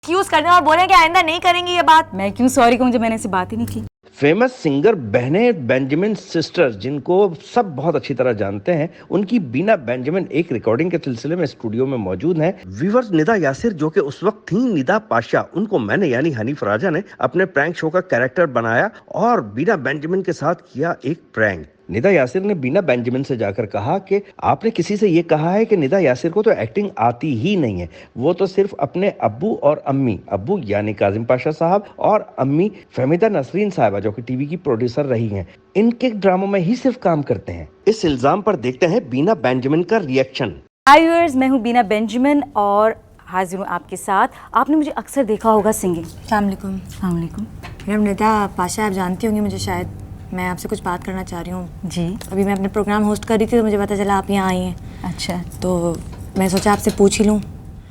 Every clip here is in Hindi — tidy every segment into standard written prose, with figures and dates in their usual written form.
एक्सक्यूज कर दें और बोलें कि आइंदा नहीं करेंगे ये बात। मैं क्यों सॉरी कहूँ जब मैंने ऐसी बात ही नहीं की। फेमस सिंगर बहनें बेंजामिन सिस्टर्स, जिनको सब बहुत अच्छी तरह जानते हैं, उनकी बीना बेंजामिन एक रिकॉर्डिंग के सिलसिले में स्टूडियो में मौजूद हैं। व्यूअर्स, निदा यासिर जो कि उस वक्त थी निदा पाशा, उनको मैंने यानी हनीफ राजा ने अपने प्रैंक शो का कैरेक्टर बनाया और बीना बेंजामिन के साथ किया एक प्रैंक। निदा यासिर ने बीना बेंजामिन से जाकर कहा कि आपने किसी से ये कहा है कि निदा यासिर को तो एक्टिंग आती ही नहीं है, वो तो सिर्फ अपने अब्बू और अम्मी, अब्बू यानी काजिम पाशा साहब और अम्मी फहमीदा नसरीन साहिबा जो कि टीवी की प्रोड्यूसर रही हैं, इनके ड्रामों में ही सिर्फ काम करते हैं। इस इल्जाम पर देखते हैं बीना बेंजामिन का रिएक्शन। हाय व्यूअर्स, मैं हूँ बीना बेंजामिन और हाजिर हूँ आपके साथ। आपने मुझे अक्सर देखा होगा सिंगिंग। अस्सलाम वालेकुम। मैडम निदा पाशा, आप जानती होंगी मुझे शायद। मैं आपसे कुछ बात करना चाह रही हूँ। जी। अभी मैं अपने प्रोग्राम होस्ट कर रही थी तो मुझे पता चला आप यहाँ आई हैं। अच्छा, तो मैं सोचा आपसे पूछ ही लूँ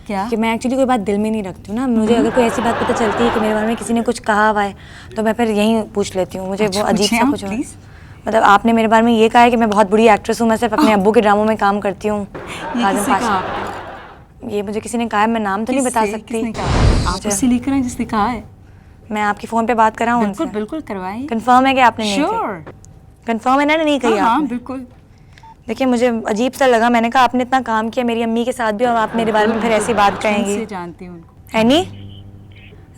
क्या कि मैं एक्चुअली कोई बात दिल में नहीं रखती हूँ ना। मुझे अगर कोई ऐसी बात पता चलती है कि मेरे बारे में किसी ने कुछ कहा हुआ है तो मैं फिर यहीं पूछ लेती हूँ। मुझे वो अजीब सा कुछ मतलब आपने मेरे बारे में ये कहा है कि मैं बहुत बुरी एक्ट्रेस हूँ, मैं सिर्फ अपने अब्बू के ड्रामों में काम करती हूँ। ये मुझे किसी ने कहा है, मैं नाम तो नहीं बता सकती। आप उससे लेकर आए जिसने कहा है। मैं आपकी फ़ोन पे बात कर रहा हूँ। बिल्कुल बिल्कुल करवाइए। कंफर्म है कि आपने नहीं श्योर कंफर्म है ना? नहीं कही हाँ आपने? बिल्कुल। देखिए मुझे अजीब सा लगा। मैंने कहा आपने इतना काम किया मेरी अम्मी के साथ भी और आप मेरे बारे में फिर ऐसी बात कहेंगी। जानती हूँ उनको। है नहीं?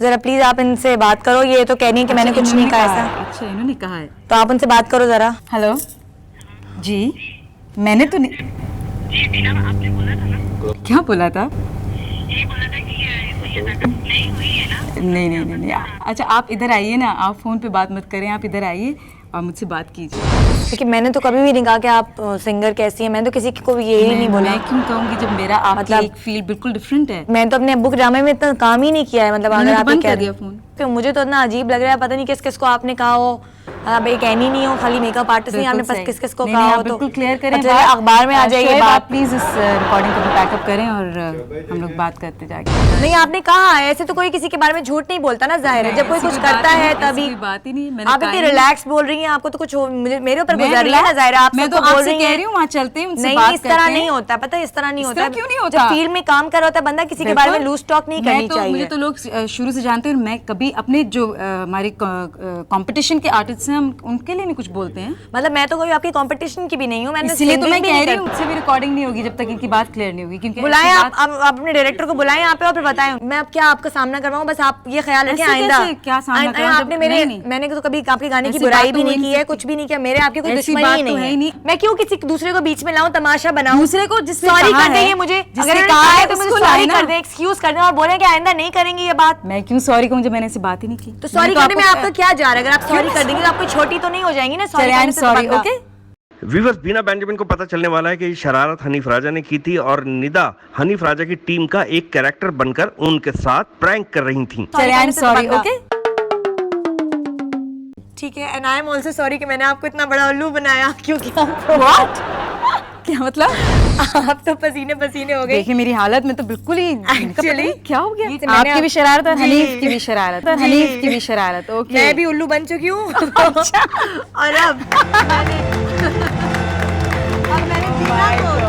ज़रा प्लीज़ आप इनसे बात करो। ये तो कह रही है कि मैंने कुछ नहीं कहा ऐसा। अच्छा, इन्होंने कहा है तो आप उनसे बात करो ज़रा। हेलो जी, मैंने तो नहीं। आपने बोला था ना? क्या बोला था? ये बोला था कि ये नहीं हुई है ना? नहीं। अच्छा, आप इधर आइए ना, आप फ़ोन पे बात मत करें, आप इधर आइए और मुझसे बात कीजिए। क्योंकि मैंने तो कभी भी नहीं कहा कि आप सिंगर कैसी हैं। मैंने तो किसी को भी यही नहीं बोला। मैं क्यों कहूँगी जब मेरा आपकी मतलब एक फील्ड बिल्कुल डिफरेंट है। मैंने तो अपने अब्बू के ड्रामे में इतना काम ही नहीं किया है। मतलब अगर आप बंद कर दिया फ़ोन। मुझे तो इतना अजीब लग रहा है, पता नहीं किस किस को आपने कहा हो। आप एक कहनी नहीं हो, खाली मेकअप आर्टिस्ट नहीं, आपने बस किस किस को कहा हो। तो बिल्कुल क्लियर करें, अखबार में आ जाइए बात। प्लीज इस रिकॉर्डिंग को पैकअप करें और हम लोग बात करते जाके। नहीं, आपने कहा है ऐसे तो कोई किसी के बारे में झूठ नहीं बोलता ना, जाहिर है। जब कोई कुछ करता है तभी बात ही नहीं। आप इतनी रिलैक्स बोल रही हैं, आपको तो कुछ मेरे ऊपर गुजर रही है ना, जाहिर है। आप मैं तो बोल रही हूँ वहाँ चलते हैं उनसे बात करते हैं। नहीं, इस तरह नहीं होता, पता है इस तरह नहीं होता। क्यों नहीं होता? जब फील्ड में काम कर रहा होता है बंदा, किसी के बारे में लूज टॉक नहीं करनी चाहिए। मुझे तो लोग शुरू से जानते हैं। मैं कभी अपने जो हमारे कंपटीशन के आर्टिस्ट हैं, हम उनके लिए नहीं कुछ बोलते हैं। मतलब मैं तो कोई आपकी कंपटीशन की भी नहीं हूँ। मैंने इसलिए तो मैं कह रही हूँ मुझसे भी रिकॉर्डिंग नहीं होगी जब तक इनकी बात क्लियर नहीं होगी। क्योंकि बुलाएं आप अपने डायरेक्टर को बुलाएं यहाँ पे और फिर बताएं। मैं अब क्या आपका सामना करवाऊँ, बस आप ये ख्याल रखें आइंदा। क्या सामना करवाऊँ? आपने मैंने तो कभी आपके गाने की बुराई भी नहीं की है, कुछ भी नहीं किया। मेरे आपकी कोई दुश्मनी ही नहीं है। मैं क्यों किसी दूसरे को बीच में लाऊं, तमाशा बनाऊं? दूसरे को जिसने सॉरी कर देंगे मुझे, अगर कहा है तो मुझे सॉरी कर दें, एक्सक्यूज कर दें और बोलें कि आइंदा नहीं करेंगे ये बात। मैं क्यों सॉरी कहूँ जब मैंने ऐसी बात ही नहीं की। तो सॉरी करने में आपका क्या जा रहा है? अगर आप सॉरी कर देंगे तो आप कोई छोटी तो नहीं हो जाएंगी ना। Sorry, okay. व्यूअर्स, बीना बेंजामिन को पता चलने वाला है कि ये शरारत हनीफ राजा ने की थी और निदा हनीफ राजा की टीम का एक कैरेक्टर बनकर उनके साथ प्रैंक कर रही थी। Sorry, okay. ठीक है, and I am also sorry कि मैंने आपको इतना बड़ा उल्लू बनाया। क्योंकि क्या मतलब? आप तो पसीने पसीने हो गए। देखिए मेरी हालत में तो बिल्कुल ही Actually, क्या हो गया? तो मैंने आपकी भी शरारत और जी। हनीफ की भी शरारत और हनीफ की भी शरारत। ओके, मैं भी उल्लू बन चुकी हूँ। और अब मैंने बीना को